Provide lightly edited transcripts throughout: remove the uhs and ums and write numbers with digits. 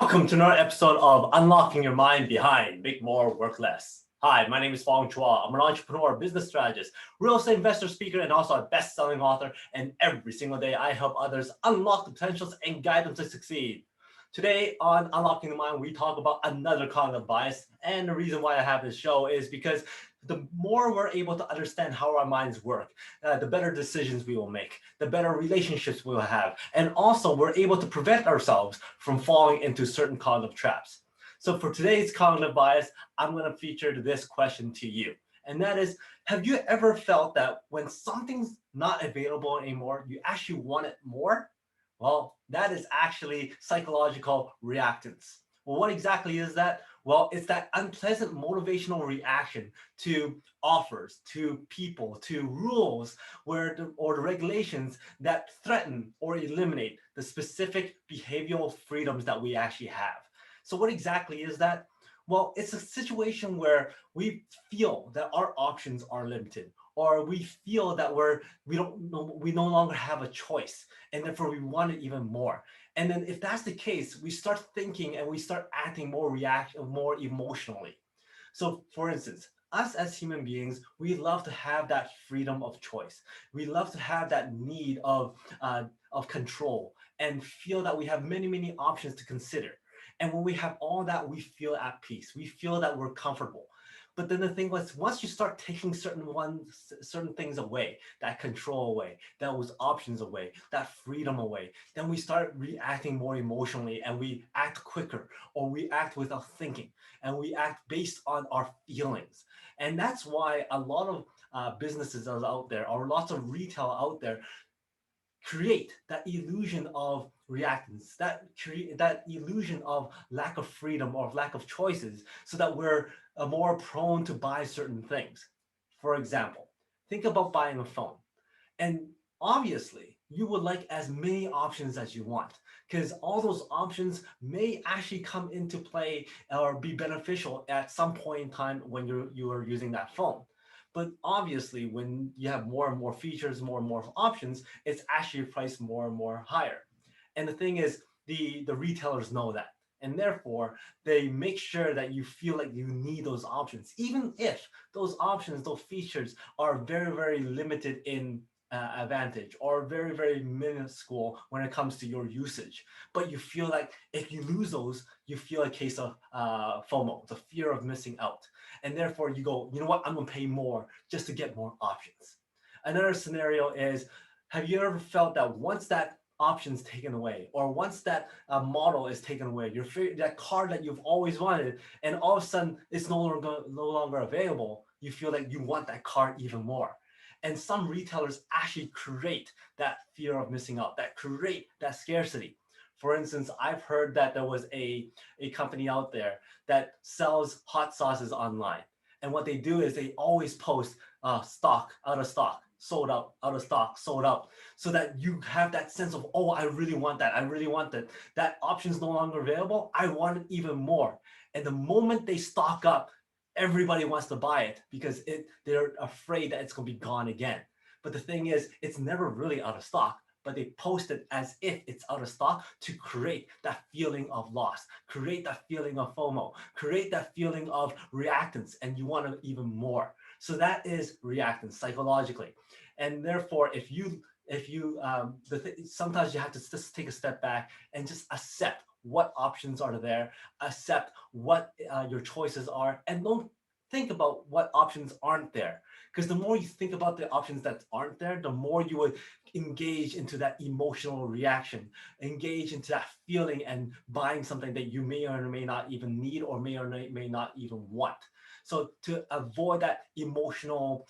Welcome to another episode of Unlocking Your Mind Behind Make More, Work Less. Hi, my name is Fong. I'm an entrepreneur, business strategist, real estate investor, speaker, and also a best-selling author. And every single day, I help others unlock the potentials and guide them to succeed. Today on Unlocking the Mind, we talk about another cognitive bias. And the reason why I have this show is because the more we're able to understand how our minds work, the better decisions we will make, the better relationships we will have. And also, we're able to prevent ourselves from falling into certain cognitive traps. So for today's cognitive bias, I'm going to feature this question to you. And that is, have you ever felt that when something's not available anymore, you actually want it more? Well, that is actually psychological reactance. Well, what exactly is that? Well, it's that unpleasant motivational reaction to offers, to people, to rules or the regulations that threaten or eliminate the specific behavioral freedoms that we actually have. So what exactly is that? Well, it's a situation where we feel that our options are limited, or we feel that we no longer have a choice, and therefore we want it even more. And then if that's the case, we start thinking and we start acting more emotionally. So for instance, us as human beings, we love to have that freedom of choice. We love to have that need of control and feel that we have many options to consider. And when we have all that, we feel at peace. We feel that we're comfortable. But then the thing was, once you start taking certain things away, that control away, those options away, that freedom away, then we start reacting more emotionally, and we act quicker, or we act without thinking, and we act based on our feelings. And that's why a lot of businesses are out there, or lots of retail out there, create that illusion of reactance, that illusion of lack of freedom or lack of choices, so that we're more prone to buy certain things. For example, think about buying a phone. And obviously, you would like as many options as you want, because all those options may actually come into play or be beneficial at some point in time when you are using that phone. But obviously, when you have more and more features, more and more options, it's actually priced more and more higher. And the thing is, the retailers know that. And therefore, they make sure that you feel like you need those options, even if those options, those features are very limited in advantage, or very minuscule when it comes to your usage. But you feel like if you lose those, you feel a case of FOMO, the fear of missing out. And therefore you go, you know what, I'm gonna pay more just to get more options. Another scenario is, have you ever felt that once that option's taken away, or once that model is taken away, that car that you've always wanted, and all of a sudden it's no longer available, you feel like you want that car even more. And some retailers actually create that fear of missing out, that create that scarcity. For instance, I've heard that there was a company out there that sells hot sauces online. And what they do is they always post stock, out of stock, sold out of stock, sold out, so that you have that sense of, oh, I really want that. I really want that. That option's no longer available. I want it even more. And the moment they stock up, everybody wants to buy it because they're afraid that it's going to be gone again. But the thing is, it's never really out of stock, but they post it as if it's out of stock to create that feeling of loss, create that feeling of FOMO, create that feeling of reactance, and you want it even more. So that is reactance psychologically. And therefore, sometimes you have to just take a step back and just accept what options are there, accept what your choices are, and don't think about what options aren't there. Because the more you think about the options that aren't there, the more you would engage into that emotional reaction, engage into that feeling and buying something that you may or may not even need, or may not even want. So to avoid that emotional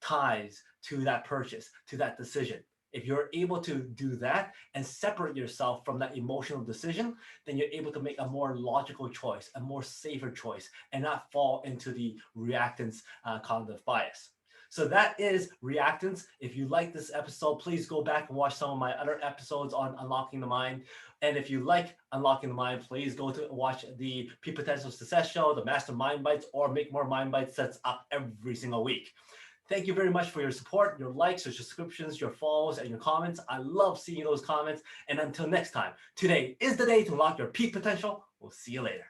ties to that purchase, to that decision, if you're able to do that and separate yourself from that emotional decision, then you're able to make a more logical choice, a more safer choice, and not fall into the reactance cognitive bias. So that is reactance. If you like this episode, please go back and watch some of my other episodes on Unlocking the Mind. And if you like Unlocking the Mind, please go to watch the Peak Potential Success Show, the Master Mind Bites, or Make More Mind Bites that's up every single week. Thank you very much for your support, your likes, your subscriptions, your follows, and your comments. I love seeing those comments. And until next time, today is the day to unlock your peak potential. We'll see you later.